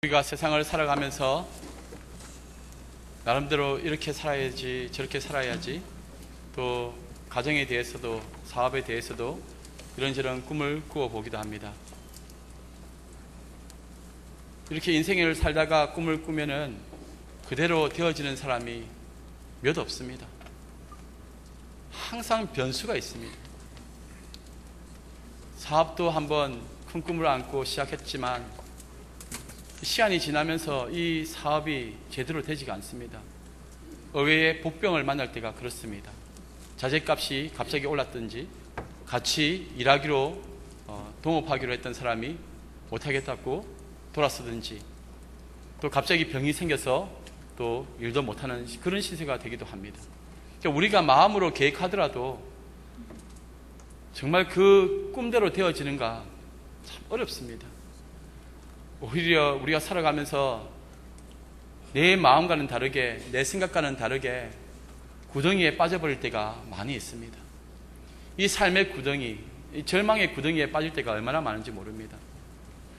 우리가 세상을 살아가면서 나름대로 이렇게 살아야지 저렇게 살아야지, 또 가정에 대해서도 사업에 대해서도 이런저런 꿈을 꾸어보기도 합니다. 이렇게 인생을 살다가 꿈을 꾸면은 그대로 되어지는 사람이 몇 없습니다. 항상 변수가 있습니다. 사업도 한번 큰 꿈을 안고 시작했지만 시간이 지나면서 이 사업이 제대로 되지가 않습니다. 의외의 복병을 만날 때가 그렇습니다. 자재값이 갑자기 올랐든지 같이 일하기로 동업하기로 했던 사람이 못하겠다고 돌아서든지, 또 갑자기 병이 생겨서 또 일도 못하는 그런 시세가 되기도 합니다. 그러니까 우리가 마음으로 계획하더라도 정말 그 꿈대로 되어지는가 참 어렵습니다. 오히려 우리가 살아가면서 내 마음과는 다르게, 내 생각과는 다르게 구덩이에 빠져버릴 때가 많이 있습니다. 이 삶의 구덩이, 이 절망의 구덩이에 빠질 때가 얼마나 많은지 모릅니다.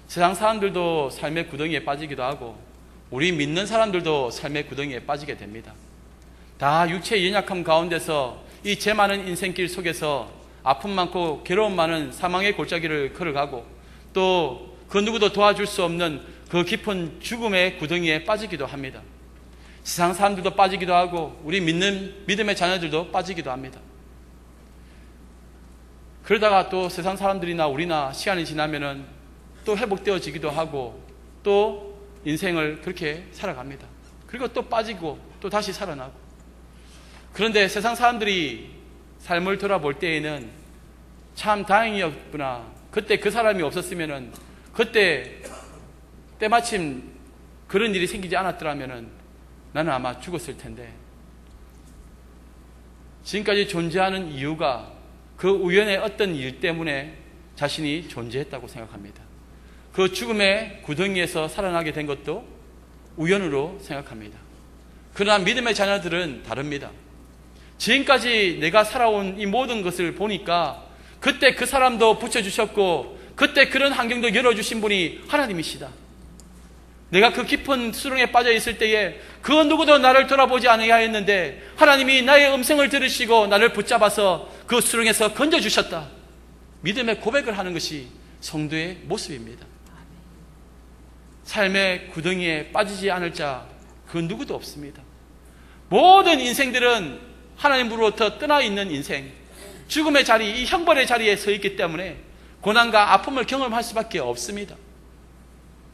세상 사람들도 삶의 구덩이에 빠지기도 하고 우리 믿는 사람들도 삶의 구덩이에 빠지게 됩니다. 다 육체의 연약함 가운데서 이 죄 많은 인생길 속에서 아픔 많고 괴로움 많은 사망의 골짜기를 걸어가고, 또 그 누구도 도와줄 수 없는 그 깊은 죽음의 구덩이에 빠지기도 합니다. 세상 사람들도 빠지기도 하고 우리 믿음의 자녀들도 빠지기도 합니다. 그러다가 또 세상 사람들이나 우리나 시간이 지나면은 또 회복되어지기도 하고 또 인생을 그렇게 살아갑니다. 그리고 또 빠지고 또 다시 살아나고. 그런데 세상 사람들이 삶을 돌아볼 때에는 참 다행이었구나, 그때 그 사람이 없었으면은, 그때 때마침 그런 일이 생기지 않았더라면은 나는 아마 죽었을 텐데, 지금까지 존재하는 이유가 그 우연의 어떤 일 때문에 자신이 존재했다고 생각합니다. 그 죽음의 구덩이에서 살아나게 된 것도 우연으로 생각합니다. 그러나 믿음의 자녀들은 다릅니다. 지금까지 내가 살아온 이 모든 것을 보니까 그때 그 사람도 붙여주셨고 그때 그런 환경도 열어주신 분이 하나님이시다. 내가 그 깊은 수렁에 빠져 있을 때에 그 누구도 나를 돌아보지 않으하였는데 하나님이 나의 음성을 들으시고 나를 붙잡아서 그 수렁에서 건져주셨다. 믿음의 고백을 하는 것이 성도의 모습입니다. 삶의 구덩이에 빠지지 않을 자 그 누구도 없습니다. 모든 인생들은 하나님으로부터 떠나 있는 인생, 죽음의 자리, 이 형벌의 자리에 서 있기 때문에 고난과 아픔을 경험할 수밖에 없습니다.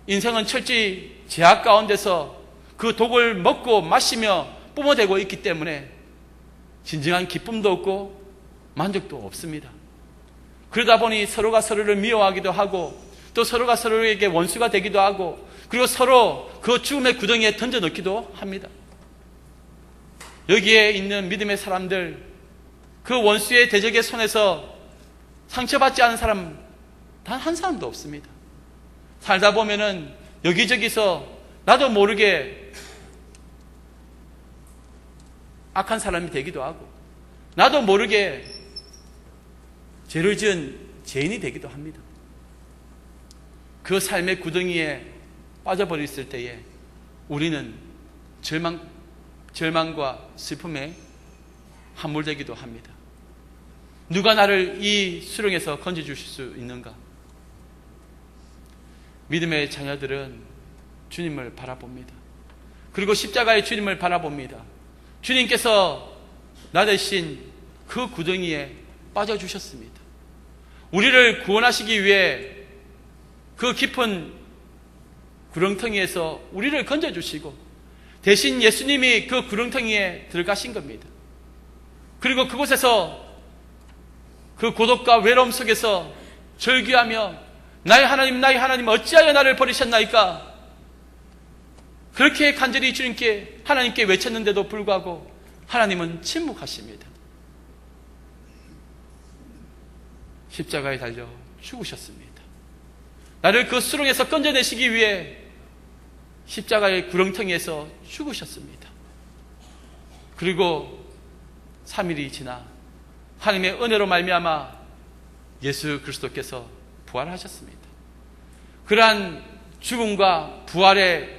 인생은 철저히 제약 가운데서 그 독을 먹고 마시며 뿜어대고 있기 때문에 진정한 기쁨도 없고 만족도 없습니다. 그러다 보니 서로가 서로를 미워하기도 하고 또 서로가 서로에게 원수가 되기도 하고, 그리고 서로 그 죽음의 구덩이에 던져 넣기도 합니다. 여기에 있는 믿음의 사람들, 그 원수의 대적의 손에서 상처받지 않은 사람 단 한 사람도 없습니다. 살다 보면은 여기저기서 나도 모르게 악한 사람이 되기도 하고 나도 모르게 죄를 지은 죄인이 되기도 합니다. 그 삶의 구덩이에 빠져버렸을 때에 우리는 절망과 슬픔에 함몰되기도 합니다. 누가 나를 이 수렁에서 건져주실 수 있는가? 믿음의 자녀들은 주님을 바라봅니다. 그리고 십자가의 주님을 바라봅니다. 주님께서 나 대신 그 구덩이에 빠져주셨습니다. 우리를 구원하시기 위해 그 깊은 구렁텅이에서 우리를 건져주시고 대신 예수님이 그 구렁텅이에 들어가신 겁니다. 그리고 그곳에서 그 고독과 외로움 속에서 절규하며 나의 하나님 어찌하여 나를 버리셨나이까, 그렇게 간절히 주님께 하나님께 외쳤는데도 불구하고 하나님은 침묵하십니다. 십자가에 달려 죽으셨습니다. 나를 그 수렁에서 건져내시기 위해 십자가의 구렁텅이에서 죽으셨습니다. 그리고 3일이 지나 하나님의 은혜로 말미암아 예수 그리스도께서 부활하셨습니다. 그러한 죽음과 부활의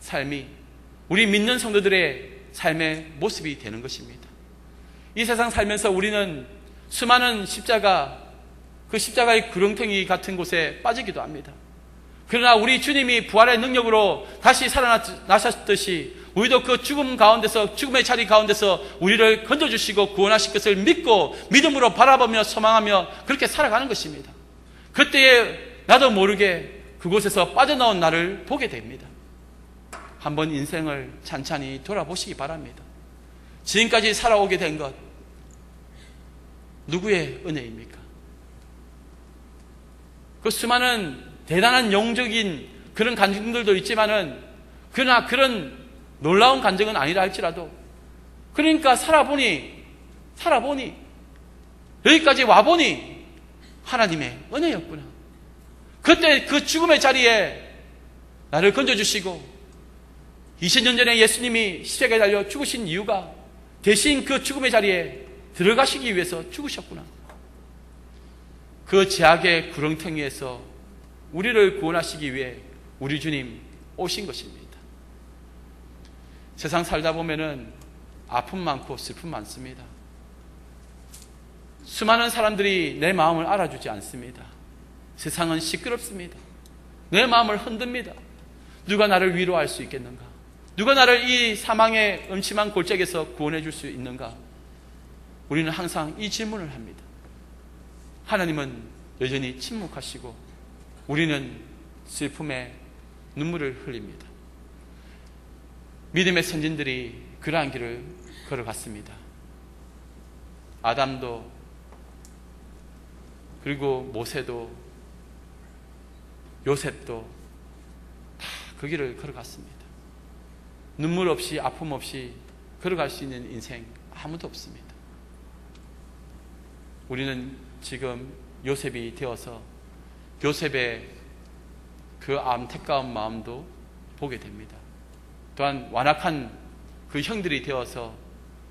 삶이 우리 믿는 성도들의 삶의 모습이 되는 것입니다. 이 세상 살면서 우리는 수많은 십자가, 그 십자가의 구렁텅이 같은 곳에 빠지기도 합니다. 그러나 우리 주님이 부활의 능력으로 다시 살아나셨듯이 우리도 그 죽음 가운데서, 죽음의 자리 가운데서 우리를 건져주시고 구원하실 것을 믿고 믿음으로 바라보며 소망하며 그렇게 살아가는 것입니다. 그때에 나도 모르게 그곳에서 빠져나온 나를 보게 됩니다. 한번 인생을 찬찬히 돌아보시기 바랍니다. 지금까지 살아오게 된 것 누구의 은혜입니까? 그 수많은 대단한 영적인 그런 간증들도 있지만은, 그러나 그런 놀라운 간증은 아니라 할지라도, 그러니까 살아보니 여기까지 와보니 하나님의 은혜였구나. 그때 그 죽음의 자리에 나를 건져주시고 2000년 전에 예수님이 십자가에 달려 죽으신 이유가 대신 그 죽음의 자리에 들어가시기 위해서 죽으셨구나. 그 제약의 구렁텅이에서 우리를 구원하시기 위해 우리 주님 오신 것입니다. 세상 살다 보면은 아픔 많고 슬픔 많습니다. 수많은 사람들이 내 마음을 알아주지 않습니다. 세상은 시끄럽습니다. 내 마음을 흔듭니다. 누가 나를 위로할 수 있겠는가? 누가 나를 이 사망의 음침한 골짜기에서 구원해 줄 수 있는가? 우리는 항상 이 질문을 합니다. 하나님은 여전히 침묵하시고 우리는 슬픔에 눈물을 흘립니다. 믿음의 선진들이 그러한 길을 걸어갔습니다. 아담도, 그리고 모세도, 요셉도 다 그 길을 걸어갔습니다. 눈물 없이, 아픔 없이 걸어갈 수 있는 인생 아무도 없습니다. 우리는 지금 요셉이 되어서 요셉의 그 안타까운 마음도 보게 됩니다. 또한 완악한 그 형들이 되어서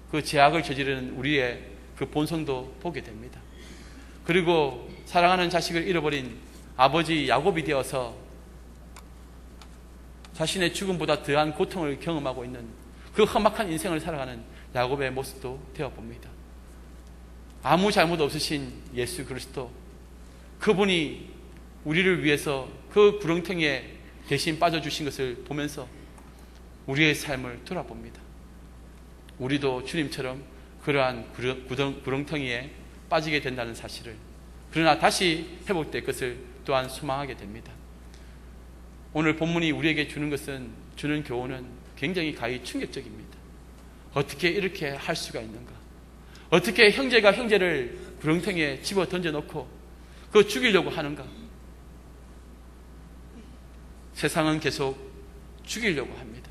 그 죄악을 저지르는 우리의 그 본성도 보게 됩니다. 그리고 사랑하는 자식을 잃어버린 아버지 야곱이 되어서 자신의 죽음보다 더한 고통을 경험하고 있는 그 험악한 인생을 살아가는 야곱의 모습도 되어봅니다. 아무 잘못 없으신 예수 그리스도, 그분이 우리를 위해서 그 구렁텅이에 대신 빠져주신 것을 보면서 우리의 삶을 돌아봅니다. 우리도 주님처럼 그러한 구렁텅이에 빠지게 된다는 사실을, 그러나 다시 회복될 것을 또한 소망하게 됩니다. 오늘 본문이 우리에게 주는 교훈은 굉장히 가히 충격적입니다. 어떻게 이렇게 할 수가 있는가? 어떻게 형제가 형제를 구렁텅이에 집어 던져놓고 그거 죽이려고 하는가? 세상은 계속 죽이려고 합니다.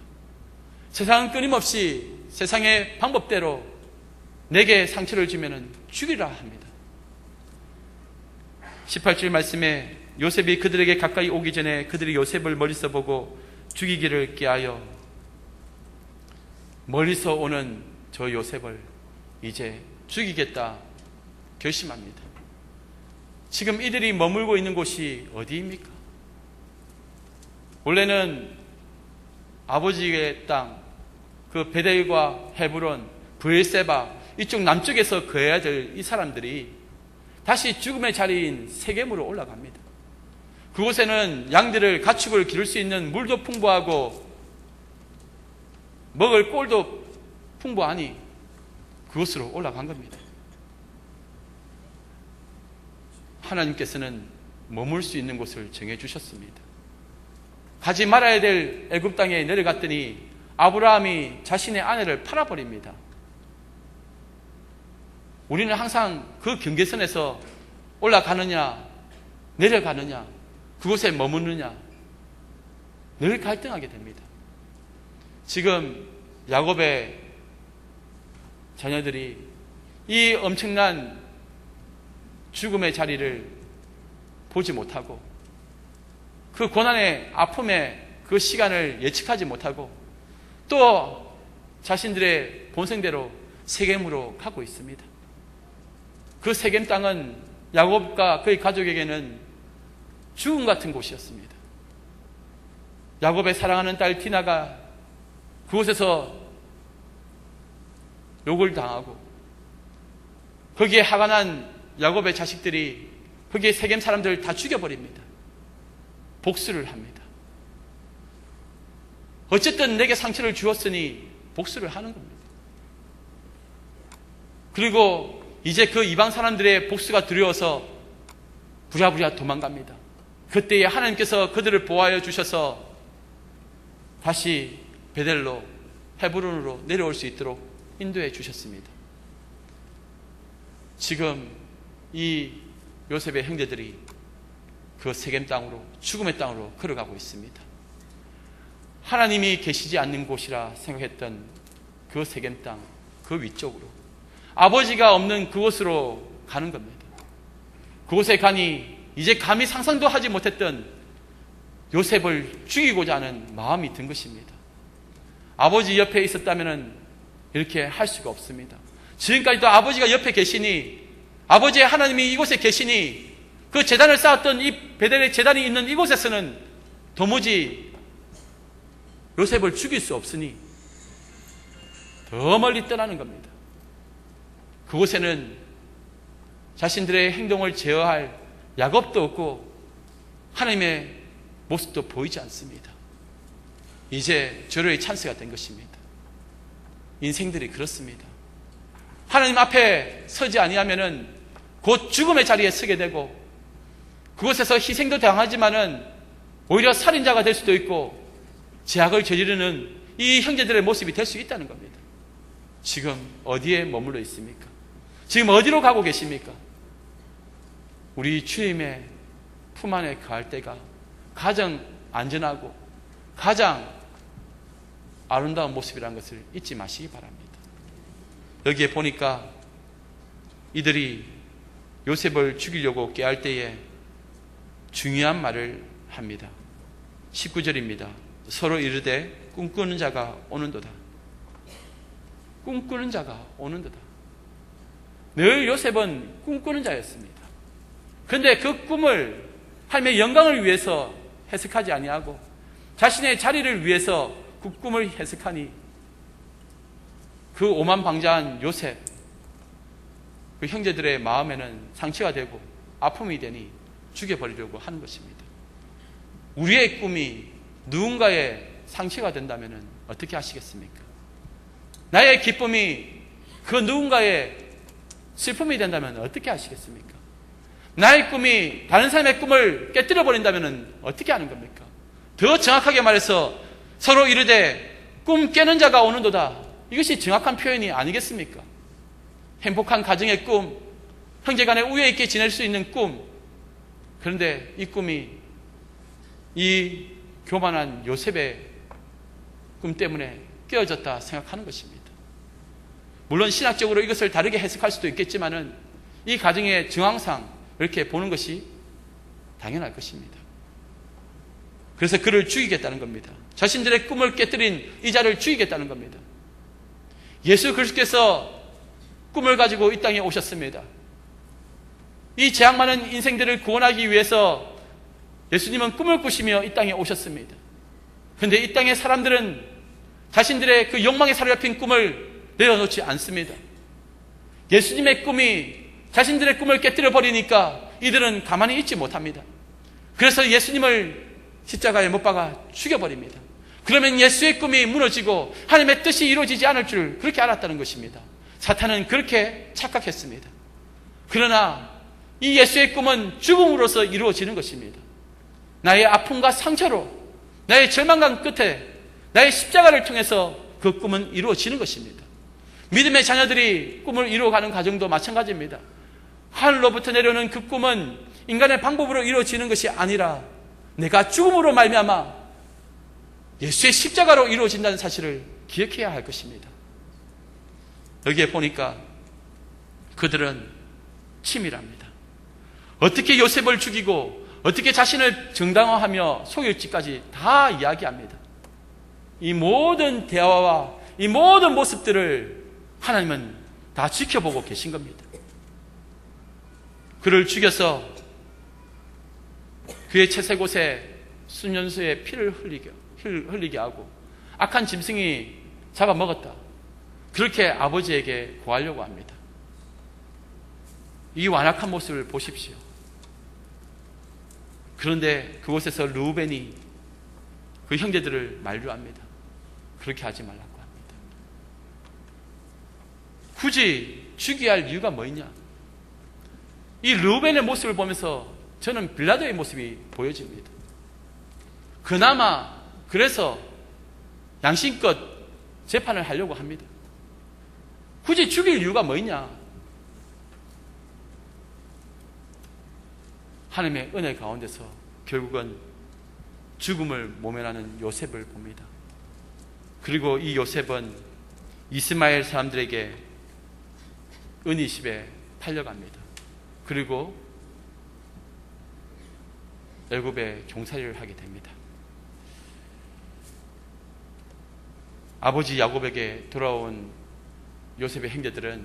세상은 끊임없이 세상의 방법대로 내게 상처를 주면 죽이라 합니다. 18절 말씀에 요셉이 그들에게 가까이 오기 전에 그들이 요셉을 멀리서 보고 죽이기를 꾀하여 멀리서 오는 저 요셉을 이제 죽이겠다 결심합니다. 지금 이들이 머물고 있는 곳이 어디입니까? 원래는 아버지의 땅, 그 베델과 헤브론, 브엘세바 이쪽 남쪽에서 거해야 될 이 사람들이 다시 죽음의 자리인 세겜으로 올라갑니다. 그곳에는 양들을, 가축을 기를 수 있는 물도 풍부하고 먹을 꼴도 풍부하니 그곳으로 올라간 겁니다. 하나님께서는 머물 수 있는 곳을 정해주셨습니다. 가지 말아야 될 애굽 땅에 내려갔더니 아브라함이 자신의 아내를 팔아버립니다. 우리는 항상 그 경계선에서 올라가느냐 내려가느냐, 그곳에 머무느냐 늘 갈등하게 됩니다. 지금 야곱의 자녀들이 이 엄청난 죽음의 자리를 보지 못하고 그 고난의 아픔의 그 시간을 예측하지 못하고 또 자신들의 본성대로 세겜으로 가고 있습니다. 그 세겜 땅은 야곱과 그의 가족에게는 죽음 같은 곳이었습니다. 야곱의 사랑하는 딸 디나가 그곳에서 욕을 당하고 거기에 화가 난 야곱의 자식들이 거기에 세겜 사람들을 다 죽여버립니다. 복수를 합니다. 어쨌든 내게 상처를 주었으니 복수를 하는 겁니다. 그리고 이제 그 이방 사람들의 복수가 두려워서 부랴부랴 도망갑니다. 그때에 하나님께서 그들을 보호하여 주셔서 다시 베델로 헤브론으로 내려올 수 있도록 인도해 주셨습니다. 지금 이 요셉의 형제들이 그 세겜 땅으로, 죽음의 땅으로 걸어가고 있습니다. 하나님이 계시지 않는 곳이라 생각했던 그 세겜 땅, 그 위쪽으로 아버지가 없는 그곳으로 가는 겁니다. 그곳에 가니 이제 감히 상상도 하지 못했던 요셉을 죽이고자 하는 마음이 든 것입니다. 아버지 옆에 있었다면 이렇게 할 수가 없습니다. 지금까지도 아버지가 옆에 계시니, 아버지의 하나님이 이곳에 계시니, 그 제단을 쌓았던 이 베델의 제단이 있는 이곳에서는 도무지 요셉을 죽일 수 없으니 더 멀리 떠나는 겁니다. 그곳에는 자신들의 행동을 제어할 야곱도 없고 하나님의 모습도 보이지 않습니다. 이제 절호의 찬스가 된 것입니다. 인생들이 그렇습니다. 하나님 앞에 서지 아니하면은 곧 죽음의 자리에 서게 되고 그곳에서 희생도 당하지만은 오히려 살인자가 될 수도 있고 죄악을 저지르는 이 형제들의 모습이 될 수 있다는 겁니다. 지금 어디에 머물러 있습니까? 지금 어디로 가고 계십니까? 우리 주님의 품 안에 거할 때가 가장 안전하고 가장 아름다운 모습이라는 것을 잊지 마시기 바랍니다. 여기에 보니까 이들이 요셉을 죽이려고 깨할 때에 중요한 말을 합니다. 19절입니다. 서로 이르되 꿈꾸는 자가 오는도다. 꿈꾸는 자가 오는도다. 늘 요셉은 꿈꾸는 자였습니다. 그런데 그 꿈을 하나님의 영광을 위해서 해석하지 아니하고 자신의 자리를 위해서 그 꿈을 해석하니 그 오만방자한 요셉, 그 형제들의 마음에는 상처가 되고 아픔이 되니 죽여버리려고 하는 것입니다. 우리의 꿈이 누군가의 상처가 된다면 어떻게 하시겠습니까? 나의 기쁨이 그 누군가의 슬픔이 된다면 어떻게 하시겠습니까? 나의 꿈이 다른 사람의 꿈을 깨뜨려 버린다면 어떻게 하는 겁니까? 더 정확하게 말해서 서로 이르되 꿈 깨는 자가 오는도다. 이것이 정확한 표현이 아니겠습니까? 행복한 가정의 꿈, 형제간에 우애 있게 지낼 수 있는 꿈. 그런데 이 꿈이 이 교만한 요셉의 꿈 때문에 깨어졌다 생각하는 것입니다. 물론 신학적으로 이것을 다르게 해석할 수도 있겠지만은 이 가정의 정황상 이렇게 보는 것이 당연할 것입니다. 그래서 그를 죽이겠다는 겁니다. 자신들의 꿈을 깨뜨린 이 자를 죽이겠다는 겁니다. 예수 그리스도께서 꿈을 가지고 이 땅에 오셨습니다. 이 재앙 많은 인생들을 구원하기 위해서 예수님은 꿈을 꾸시며 이 땅에 오셨습니다. 그런데 이 땅의 사람들은 자신들의 그 욕망에 사로잡힌 꿈을 내려놓지 않습니다. 예수님의 꿈이 자신들의 꿈을 깨뜨려 버리니까 이들은 가만히 있지 못합니다. 그래서 예수님을 십자가에 못 박아 죽여버립니다. 그러면 예수의 꿈이 무너지고 하나님의 뜻이 이루어지지 않을 줄 그렇게 알았다는 것입니다. 사탄은 그렇게 착각했습니다. 그러나 이 예수의 꿈은 죽음으로써 이루어지는 것입니다. 나의 아픔과 상처로, 나의 절망감 끝에 나의 십자가를 통해서 그 꿈은 이루어지는 것입니다. 믿음의 자녀들이 꿈을 이루어가는 과정도 마찬가지입니다. 하늘로부터 내려오는 그 꿈은 인간의 방법으로 이루어지는 것이 아니라 내가 죽음으로 말미암아 예수의 십자가로 이루어진다는 사실을 기억해야 할 것입니다. 여기에 보니까 그들은 치밀합니다. 어떻게 요셉을 죽이고 어떻게 자신을 정당화하며 속일지까지 다 이야기합니다. 이 모든 대화와 이 모든 모습들을 하나님은 다 지켜보고 계신 겁니다. 그를 죽여서 그의 채색옷에 순년수의 피를 흘리게 하고 악한 짐승이 잡아먹었다. 그렇게 아버지에게 고하려고 합니다. 이 완악한 모습을 보십시오. 그런데 그곳에서 르우벤이 그 형제들을 만류합니다. 그렇게 하지 말라고 합니다. 굳이 죽여야 할 이유가 뭐냐? 이 르우벤의 모습을 보면서 저는 빌라도의 모습이 보여집니다. 그나마 그래서 양심껏 재판을 하려고 합니다. 굳이 죽일 이유가 뭐냐? 하나님의 은혜 가운데서 결국은 죽음을 모면하는 요셉을 봅니다. 그리고 이 요셉은 이스마엘 사람들에게 은이십에 팔려갑니다. 그리고 애굽에 종살이를 하게 됩니다. 아버지 야곱에게 돌아온 요셉의 형제들은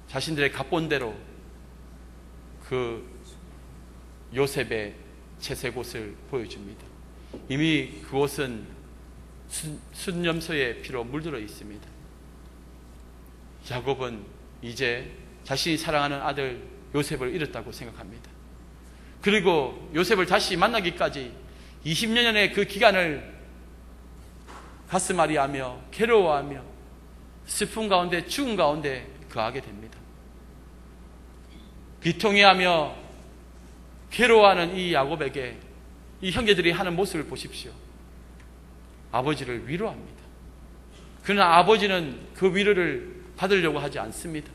자신들의 갑본대로 그 요셉의 채색옷을 보여줍니다. 이미 그곳은 순염소의 피로 물들어 있습니다. 야곱은 이제 자신이 사랑하는 아들 요셉을 잃었다고 생각합니다. 그리고 요셉을 다시 만나기까지 20년의 그 기간을 가슴앓이하며 괴로워하며 슬픔 가운데 죽음 가운데 거하게 됩니다. 비통해하며 괴로워하는 이 야곱에게 이 형제들이 하는 모습을 보십시오. 아버지를 위로합니다. 그러나 아버지는 그 위로를 받으려고 하지 않습니다.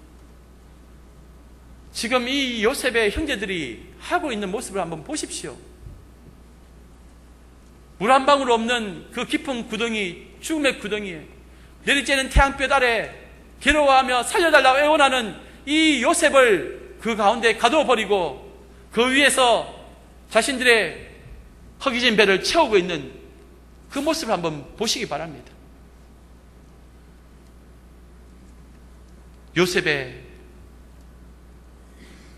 지금 이 요셉의 형제들이 하고 있는 모습을 한번 보십시오. 물 한 방울 없는 그 깊은 구덩이, 죽음의 구덩이에 내리쬐는 태양볕 아래 괴로워하며 살려달라고 애원하는 이 요셉을 그 가운데 가둬버리고 그 위에서 자신들의 허기진 배를 채우고 있는 그 모습을 한번 보시기 바랍니다. 요셉의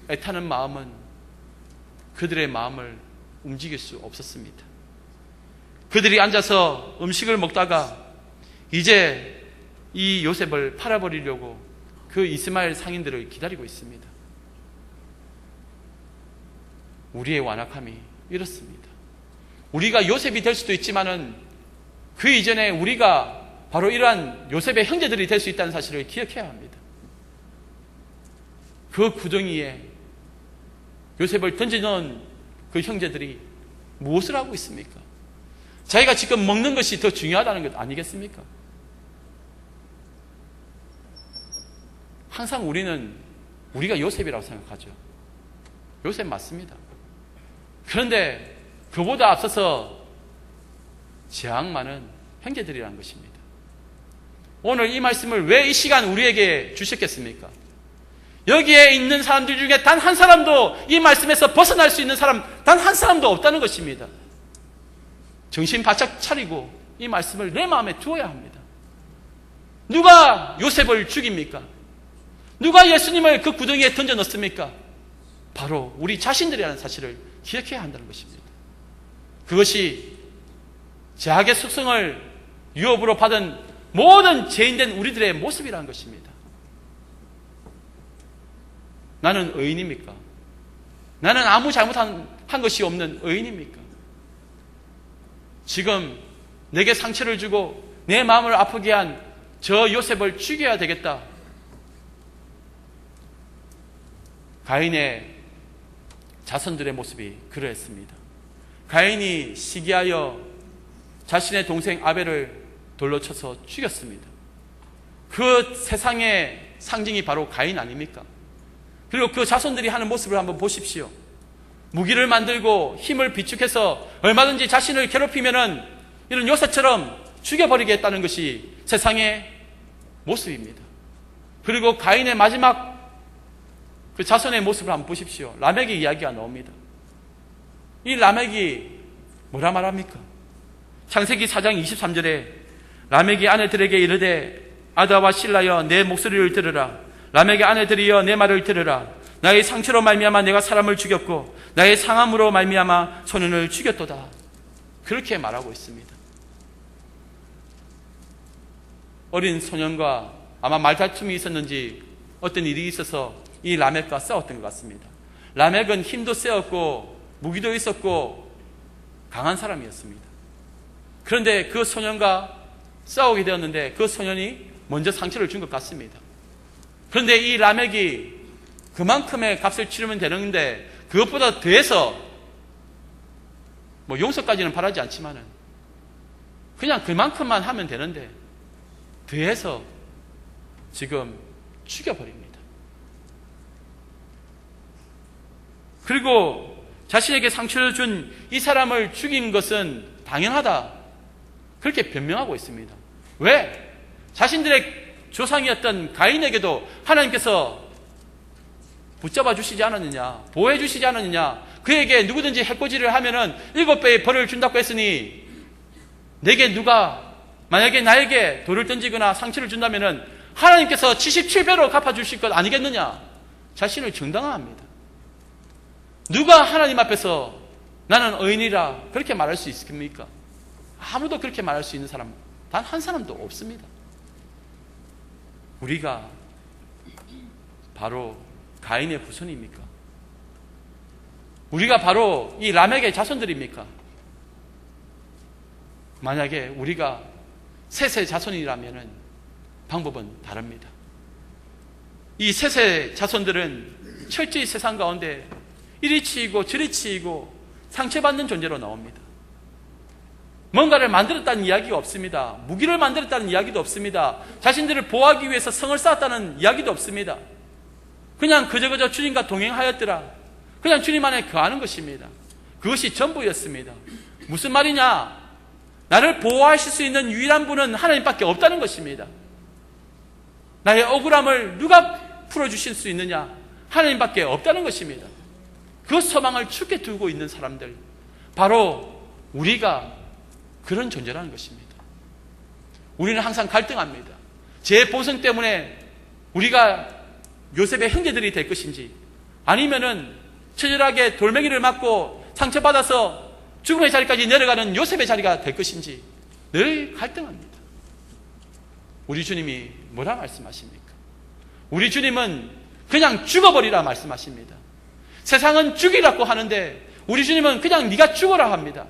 애타는 마음은 그들의 마음을 움직일 수 없었습니다. 그들이 앉아서 음식을 먹다가 이제 이 요셉을 팔아버리려고 그 이스마엘 상인들을 기다리고 있습니다. 우리의 완악함이 이렇습니다. 우리가 요셉이 될 수도 있지만은 그 이전에 우리가 바로 이러한 요셉의 형제들이 될 수 있다는 사실을 기억해야 합니다. 그 구덩이에 요셉을 던져놓은 그 형제들이 무엇을 하고 있습니까? 자기가 지금 먹는 것이 더 중요하다는 것 아니겠습니까? 항상 우리가 요셉이라고 생각하죠. 요셉 맞습니다. 그런데 그보다 앞서서 재앙 많은 형제들이라는 것입니다. 오늘 이 말씀을 왜 이 시간 우리에게 주셨겠습니까? 여기에 있는 사람들 중에 단 한 사람도 이 말씀에서 벗어날 수 있는 사람 단 한 사람도 없다는 것입니다. 정신 바짝 차리고 이 말씀을 내 마음에 두어야 합니다. 누가 요셉을 죽입니까? 누가 예수님을 그 구덩이에 던져 넣습니까? 바로 우리 자신들이라는 사실을 기억해야 한다는 것입니다. 그것이 죄악의 속성을 유업으로 받은 모든 죄인된 우리들의 모습이라는 것입니다. 나는 의인입니까? 나는 아무 잘못한 것이 없는 의인입니까? 지금 내게 상처를 주고 내 마음을 아프게 한 저 요셉을 죽여야 되겠다. 가인의 자손들의 모습이 그러했습니다. 가인이 시기하여 자신의 동생 아벨을 돌로 쳐서 죽였습니다. 그 세상의 상징이 바로 가인 아닙니까? 그리고 그 자손들이 하는 모습을 한번 보십시오. 무기를 만들고 힘을 비축해서 얼마든지 자신을 괴롭히면은 이런 요셉처럼 죽여버리겠다는 것이 세상의 모습입니다. 그리고 가인의 마지막 그 자손의 모습을 한번 보십시오. 라멕의 이야기가 나옵니다. 이 라멕이 뭐라 말합니까? 창세기 4장 23절에 라멕이 아내들에게 이르되 아다와 실라여 내 목소리를 들으라. 라멕의 아내들이여 내 말을 들으라. 나의 상처로 말미암아 내가 사람을 죽였고 나의 상함으로 말미암아 소년을 죽였도다. 그렇게 말하고 있습니다. 어린 소년과 아마 말다툼이 있었는지 어떤 일이 있어서 이 라멕과 싸웠던 것 같습니다. 라멕은 힘도 세었고 무기도 있었고 강한 사람이었습니다. 그런데 그 소년과 싸우게 되었는데 그 소년이 먼저 상처를 준 것 같습니다. 그런데 이 라멕이 그만큼의 값을 치르면 되는데 그것보다 더해서 용서까지는 바라지 않지만은 그냥 그만큼만 하면 되는데 더해서 지금 죽여버립니다. 그리고 자신에게 상처를 준 이 사람을 죽인 것은 당연하다, 그렇게 변명하고 있습니다. 왜? 자신들의 조상이었던 가인에게도 하나님께서 붙잡아 주시지 않았느냐, 보호해 주시지 않았느냐, 그에게 누구든지 해코지를 하면은 7배의 벌을 준다고 했으니 내게 누가 만약에 나에게 돌을 던지거나 상처를 준다면은 하나님께서 77배로 갚아주실 것 아니겠느냐, 자신을 정당화합니다. 누가 하나님 앞에서 나는 의인이라 그렇게 말할 수 있습니까? 아무도 그렇게 말할 수 있는 사람 단 한 사람도 없습니다. 우리가 바로 가인의 후손입니까? 우리가 바로 이 라멕의 자손들입니까? 만약에 우리가 셋의 자손이라면 방법은 다릅니다. 이 셋의 자손들은 철저히 세상 가운데 이리 치이고 저리 치이고 상처받는 존재로 나옵니다. 뭔가를 만들었다는 이야기가 없습니다. 무기를 만들었다는 이야기도 없습니다. 자신들을 보호하기 위해서 성을 쌓았다는 이야기도 없습니다. 그냥 그저 주님과 동행하였더라, 그냥 주님 안에 거하는 것입니다. 그것이 전부였습니다. 무슨 말이냐? 나를 보호하실 수 있는 유일한 분은 하나님밖에 없다는 것입니다. 나의 억울함을 누가 풀어주실 수 있느냐? 하나님밖에 없다는 것입니다. 그 소망을 죽게 두고 있는 사람들, 바로 우리가 그런 존재라는 것입니다. 우리는 항상 갈등합니다. 제 본성 때문에 우리가 요셉의 형제들이 될 것인지, 아니면은 처절하게 돌멩이를 맞고 상처받아서 죽음의 자리까지 내려가는 요셉의 자리가 될 것인지 늘 갈등합니다. 우리 주님이 뭐라 말씀하십니까? 우리 주님은 그냥 죽어버리라 말씀하십니다. 세상은 죽이라고 하는데 우리 주님은 그냥 네가 죽어라 합니다.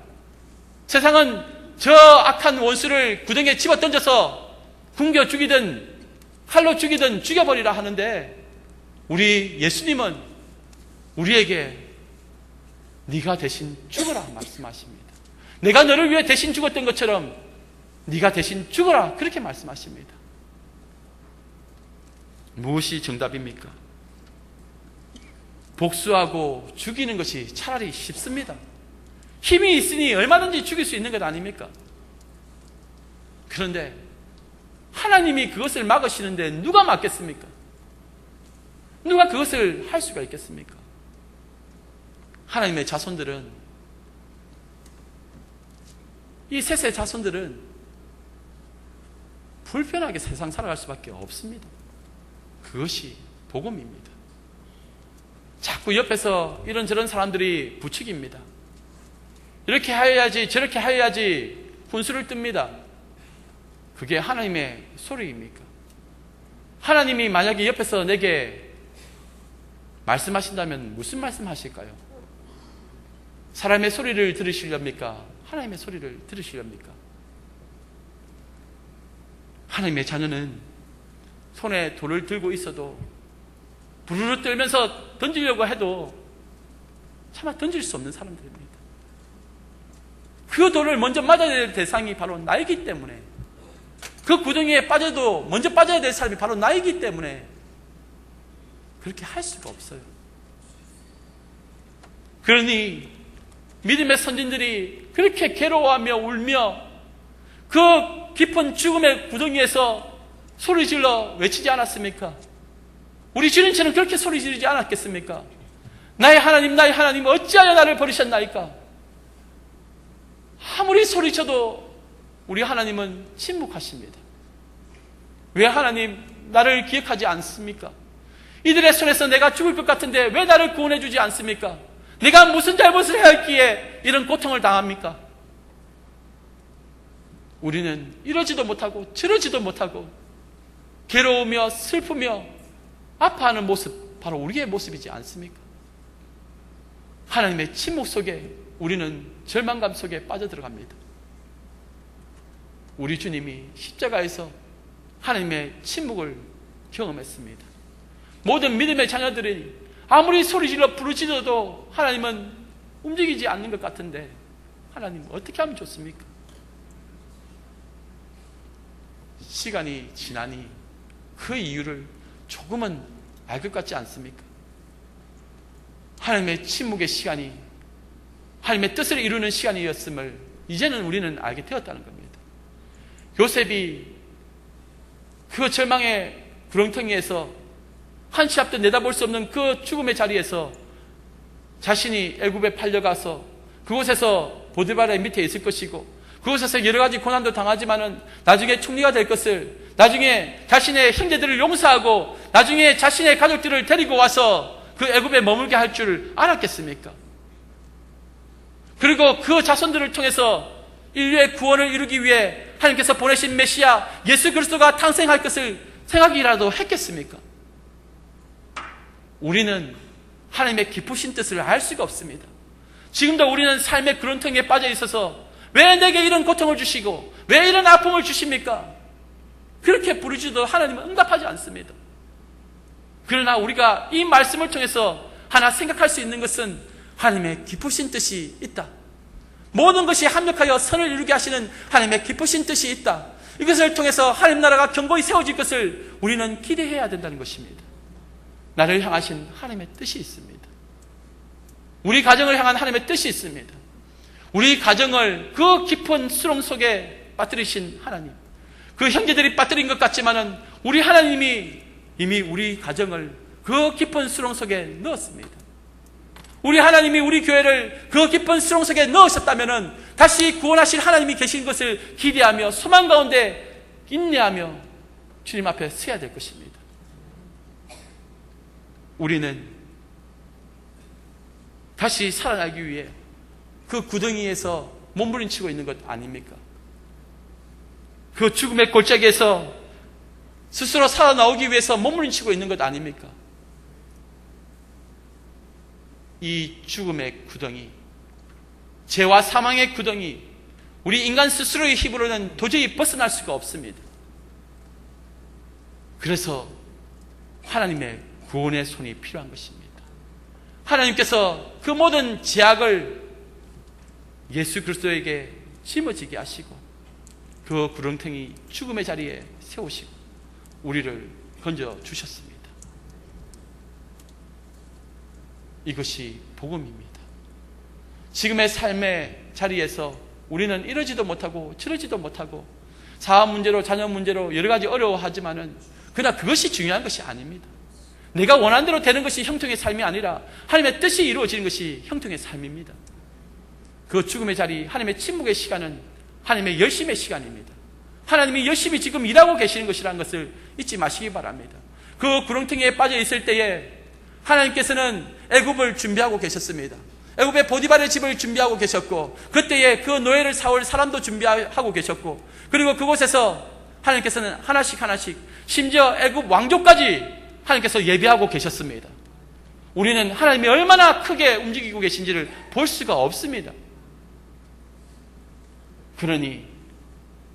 세상은 저 악한 원수를 구덩이에 집어던져서 굶겨 죽이든 칼로 죽이든 죽여버리라 하는데 우리 예수님은 우리에게 네가 대신 죽어라 말씀하십니다. 내가 너를 위해 대신 죽었던 것처럼 네가 대신 죽어라, 그렇게 말씀하십니다. 무엇이 정답입니까? 복수하고 죽이는 것이 차라리 쉽습니다. 힘이 있으니 얼마든지 죽일 수 있는 것 아닙니까? 그런데 하나님이 그것을 막으시는데 누가 막겠습니까? 누가 그것을 할 수가 있겠습니까? 하나님의 자손들은, 이 셋의 자손들은 불편하게 세상 살아갈 수밖에 없습니다. 그것이 복음입니다. 자꾸 옆에서 이런저런 사람들이 부추깁니다. 이렇게 하여야지 저렇게 하여야지 훈수를 뜹니다. 그게 하나님의 소리입니까? 하나님이 만약에 옆에서 내게 말씀하신다면 무슨 말씀하실까요? 사람의 소리를 들으시렵니까? 하나님의 소리를 들으시렵니까? 하나님의 자녀는 손에 돌을 들고 있어도 부르르 떨면서 던지려고 해도 차마 던질 수 없는 사람들입니다. 그 돌을 먼저 맞아야 될 대상이 바로 나이기 때문에, 그 구덩이에 빠져도 먼저 빠져야 될 사람이 바로 나이기 때문에 그렇게 할 수가 없어요. 그러니 믿음의 선진들이 그렇게 괴로워하며 울며 그 깊은 죽음의 구덩이에서 소리질러 외치지 않았습니까? 우리 주님처럼 그렇게 소리 지르지 않았겠습니까? 나의 하나님 어찌하여 나를 버리셨나이까? 아무리 소리쳐도 우리 하나님은 침묵하십니다. 왜 하나님 나를 기억하지 않습니까? 이들의 손에서 내가 죽을 것 같은데 왜 나를 구원해 주지 않습니까? 내가 무슨 잘못을 했기에 이런 고통을 당합니까? 우리는 이러지도 못하고 저러지도 못하고 괴로우며 슬프며 아파하는 모습, 바로 우리의 모습이지 않습니까? 하나님의 침묵 속에 우리는 절망감 속에 빠져들어갑니다. 우리 주님이 십자가에서 하나님의 침묵을 경험했습니다. 모든 믿음의 자녀들이 아무리 소리질러 부르짖어도 하나님은 움직이지 않는 것 같은데 하나님 어떻게 하면 좋습니까? 시간이 지나니 그 이유를 조금은 알 것 같지 않습니까? 하나님의 침묵의 시간이 하나님의 뜻을 이루는 시간이었음을 이제는 우리는 알게 되었다는 겁니다. 요셉이 그 절망의 구렁텅이에서 한치 앞도 내다볼 수 없는 그 죽음의 자리에서 자신이 애굽에 팔려가서 그곳에서 보디발의 밑에 있을 것이고 그곳에서 여러 가지 고난도 당하지만은 나중에 총리가 될 것을, 나중에 자신의 형제들을 용서하고 나중에 자신의 가족들을 데리고 와서 그 애굽에 머물게 할 줄 알았겠습니까? 그리고 그 자손들을 통해서 인류의 구원을 이루기 위해 하나님께서 보내신 메시아 예수 그리스도가 탄생할 것을 생각이라도 했겠습니까? 우리는 하나님의 깊으신 뜻을 알 수가 없습니다. 지금도 우리는 삶의 구렁텅이에 빠져 있어서 왜 내게 이런 고통을 주시고 왜 이런 아픔을 주십니까? 그렇게 부르짖어도 하나님은 응답하지 않습니다. 그러나 우리가 이 말씀을 통해서 하나 생각할 수 있는 것은 하나님의 깊으신 뜻이 있다. 모든 것이 합력하여 선을 이루게 하시는 하나님의 깊으신 뜻이 있다. 이것을 통해서 하나님 나라가 견고히 세워질 것을 우리는 기대해야 된다는 것입니다. 나를 향하신 하나님의 뜻이 있습니다. 우리 가정을 향한 하나님의 뜻이 있습니다. 우리 가정을 그 깊은 수렁 속에 빠뜨리신 하나님, 그 형제들이 빠뜨린 것 같지만은 우리 하나님이 이미 우리 가정을 그 깊은 수렁 속에 넣었습니다. 우리 하나님이 우리 교회를 그 깊은 수렁 속에 넣으셨다면은 다시 구원하실 하나님이 계신 것을 기대하며 소망 가운데 인내하며 주님 앞에 서야 될 것입니다. 우리는 다시 살아나기 위해 그 구덩이에서 몸부림치고 있는 것 아닙니까? 그 죽음의 골짜기에서 스스로 살아나오기 위해서 몸부림치고 있는 것 아닙니까? 이 죽음의 구덩이, 죄와 사망의 구덩이, 우리 인간 스스로의 힘으로는 도저히 벗어날 수가 없습니다. 그래서 하나님의 구원의 손이 필요한 것입니다. 하나님께서 그 모든 제약을 예수 그리스도에게 짊어지게 하시고 그 구렁텅이 죽음의 자리에 세우시고 우리를 건져 주셨습니다. 이것이 복음입니다. 지금의 삶의 자리에서 우리는 이러지도 못하고 저러지도 못하고 사업 문제로 자녀 문제로 여러 가지 어려워하지만은 그러나 그것이 중요한 것이 아닙니다. 내가 원하는 대로 되는 것이 형통의 삶이 아니라 하나님의 뜻이 이루어지는 것이 형통의 삶입니다. 그 죽음의 자리, 하나님의 침묵의 시간은 하나님의 열심의 시간입니다. 하나님이 열심히 지금 일하고 계시는 것이라는 것을 잊지 마시기 바랍니다. 그 구렁텅이에 빠져 있을 때에 하나님께서는 애굽을 준비하고 계셨습니다. 애굽의 보디발의 집을 준비하고 계셨고 그때에 그 노예를 사올 사람도 준비하고 계셨고 그리고 그곳에서 하나님께서는 하나씩 하나씩 심지어 애굽 왕족까지 하나님께서 예비하고 계셨습니다. 우리는 하나님이 얼마나 크게 움직이고 계신지를 볼 수가 없습니다. 그러니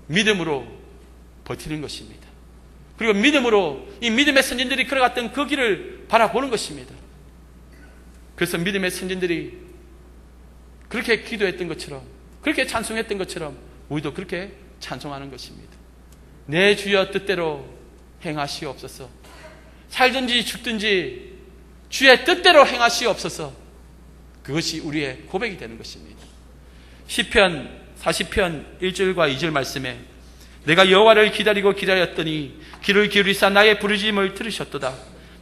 믿음으로 버티는 것입니다. 그리고 믿음으로 이 믿음의 선진들이 걸어갔던 그 길을 바라보는 것입니다. 그래서 믿음의 선진들이 그렇게 기도했던 것처럼 그렇게 찬송했던 것처럼 우리도 그렇게 찬송하는 것입니다. 내 주여 뜻대로 행하시옵소서. 살든지 죽든지 주의 뜻대로 행하시옵소서. 그것이 우리의 고백이 되는 것입니다. 시편 40편 1절과 2절 말씀에 내가 여호와를 기다리고 기다렸더니 귀를 기울이사 나의 부르짖음을 들으셨도다.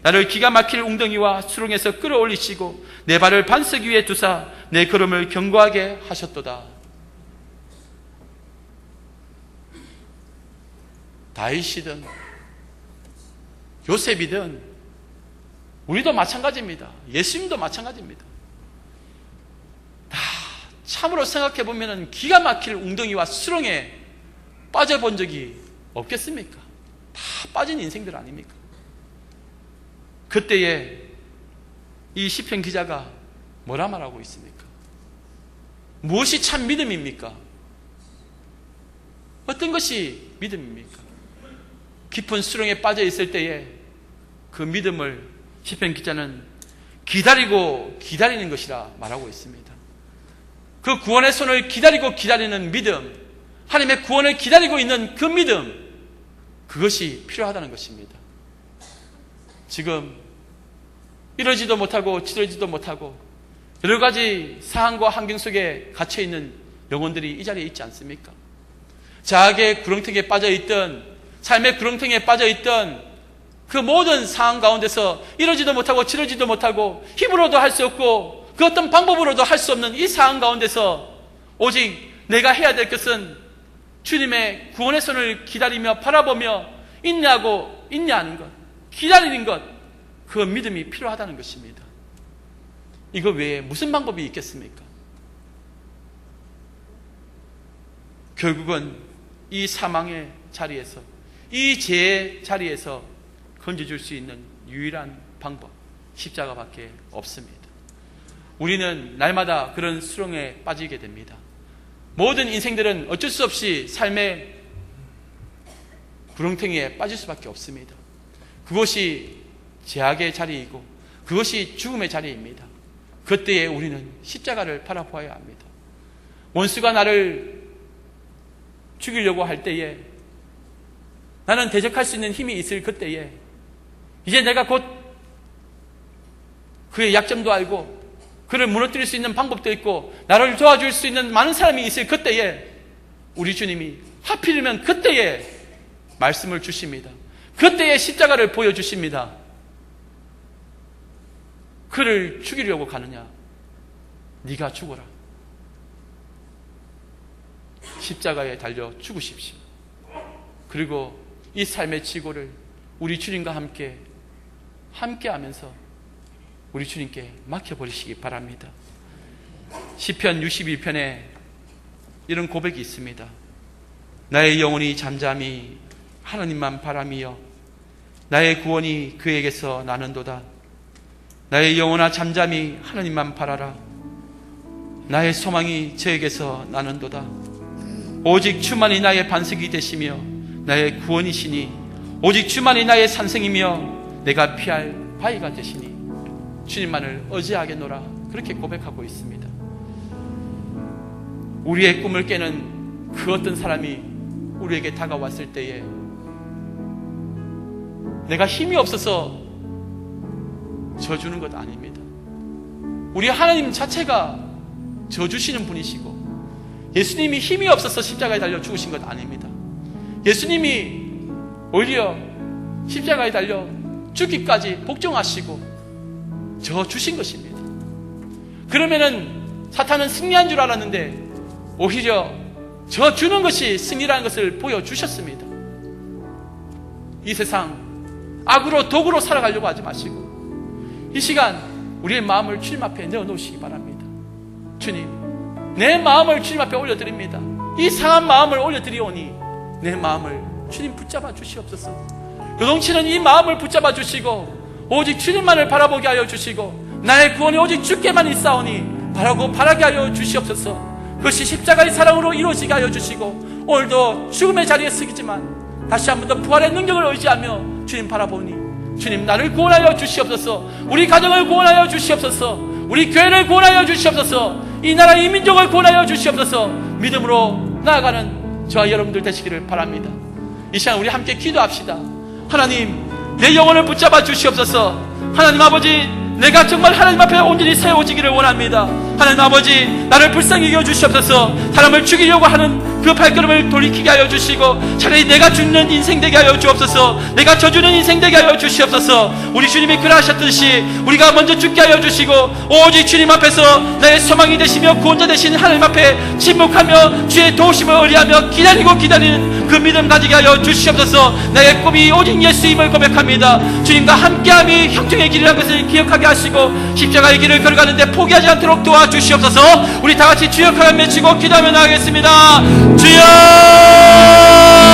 나를 기가 막힐 웅덩이와 수렁에서 끌어올리시고 내 발을 반석 위에 두사 내 걸음을 견고하게 하셨도다. 다윗이든 요셉이든 우리도 마찬가지입니다. 예수님도 마찬가지입니다. 다 참으로 생각해 보면 기가 막힐 웅덩이와 수렁에 빠져본 적이 없겠습니까? 다 빠진 인생들 아닙니까? 그때에 이 시편 기자가 뭐라 말하고 있습니까? 무엇이 참 믿음입니까? 어떤 것이 믿음입니까? 깊은 수렁에 빠져 있을 때에 그 믿음을 시편 기자는 기다리고 기다리는 것이라 말하고 있습니다. 그 구원의 손을 기다리고 기다리는 믿음, 하나님의 구원을 기다리고 있는 그 믿음, 그것이 필요하다는 것입니다. 지금 이러지도 못하고 저러지도 못하고 여러 가지 상황과 환경 속에 갇혀있는 영혼들이 이 자리에 있지 않습니까? 자학의 구렁텅이에 빠져있던, 삶의 구렁텅이에 빠져있던 그 모든 상황 가운데서 이러지도 못하고 저러지도 못하고 힘으로도 할 수 없고 그 어떤 방법으로도 할 수 없는 이 상황 가운데서 오직 내가 해야 될 것은 주님의 구원의 손을 기다리며 바라보며 인내하는 것, 기다리는 것, 그 믿음이 필요하다는 것입니다. 이거 외에 무슨 방법이 있겠습니까? 결국은 이 사망의 자리에서, 이 죄의 자리에서 건져줄 수 있는 유일한 방법, 십자가밖에 없습니다. 우리는 날마다 그런 수렁에 빠지게 됩니다. 모든 인생들은 어쩔 수 없이 삶의 구렁텅이에 빠질 수밖에 없습니다. 그것이 죄악의 자리이고 그것이 죽음의 자리입니다. 그때에 우리는 십자가를 바라보아야 합니다. 원수가 나를 죽이려고 할 때에, 나는 대적할 수 있는 힘이 있을 그때에, 이제 내가 곧 그의 약점도 알고 그를 무너뜨릴 수 있는 방법도 있고 나를 도와줄 수 있는 많은 사람이 있을 그때에 우리 주님이 하필이면 그때에 말씀을 주십니다. 그때에 십자가를 보여주십니다. 그를 죽이려고 가느냐? 네가 죽어라. 십자가에 달려 죽으십시오. 그리고 이 삶의 지고를 우리 주님과 함께 하면서 우리 주님께 맡겨버리시기 바랍니다. 시편 61편에 이런 고백이 있습니다. 나의 영혼이 잠잠히 하나님만 바라미여 나의 구원이 그에게서 나는도다. 나의 영혼아 잠잠히 하나님만 바라라. 나의 소망이 저에게서 나는도다. 오직 주만이 나의 반석이 되시며 나의 구원이시니 오직 주만이 나의 산성이며 내가 피할 바위가 되시니 주님만을 의지하겠노라. 그렇게 고백하고 있습니다. 우리의 꿈을 깨는 그 어떤 사람이 우리에게 다가왔을 때에 내가 힘이 없어서 져주는 것 아닙니다. 우리 하나님 자체가 져주시는 분이시고 예수님이 힘이 없어서 십자가에 달려 죽으신 것 아닙니다. 예수님이 오히려 십자가에 달려 죽기까지 복종하시고 져주신 것입니다. 그러면은 사탄은 승리한 줄 알았는데 오히려 져주는 것이 승리라는 것을 보여주셨습니다. 이 세상 악으로 도구로 살아가려고 하지 마시고 이 시간 우리의 마음을 주님 앞에 내어놓으시기 바랍니다. 주님, 내 마음을 주님 앞에 올려드립니다. 이 상한 마음을 올려드리오니 내 마음을 주님 붙잡아 주시옵소서. 요동치는 이 마음을 붙잡아 주시고 오직 주님만을 바라보게 하여 주시고 나의 구원이 오직 주께만 있사오니 바라게 하여 주시옵소서. 그것이 십자가의 사랑으로 이루어지게 하여 주시고 오늘도 죽음의 자리에 서기지만 다시 한 번 더 부활의 능력을 의지하며 주님 바라보니 주님 나를 구원하여 주시옵소서. 우리 가정을 구원하여 주시옵소서. 우리 교회를 구원하여 주시옵소서. 이 나라 이 민족을 구원하여 주시옵소서. 믿음으로 나아가는 저와 여러분들 되시기를 바랍니다. 이 시간 우리 함께 기도합시다. 하나님, 내 영혼을 붙잡아 주시옵소서. 하나님 아버지, 내가 정말 하나님 앞에 온전히 세워지기를 원합니다. 하나님 아버지, 나를 불쌍히 여겨 주시옵소서. 사람을 죽이려고 하는 그 발걸음을 돌이키게 하여 주시고 차라리 내가 죽는 인생 되게 하여 주옵소서. 내가 져주는 인생 되게 하여 주시옵소서. 우리 주님이 그러하셨듯이 우리가 먼저 죽게 하여 주시고 오직 주님 앞에서 나의 소망이 되시며 구원자 되신 하나님 앞에 침묵하며 주의 도우심을 의뢰하며 기다리는 그 믿음 가지게 하여 주시옵소서. 나의 꿈이 오직 예수임을 고백합니다. 주님과 함께함이 형통의 길이라는 것을 기억하게 함께 하시고 십자가의 길을 걸어가는데 포기하지 않도록 도와주시옵소서. 우리 다 같이 주여 크게 외치고 기도하며 나가겠습니다. 주여!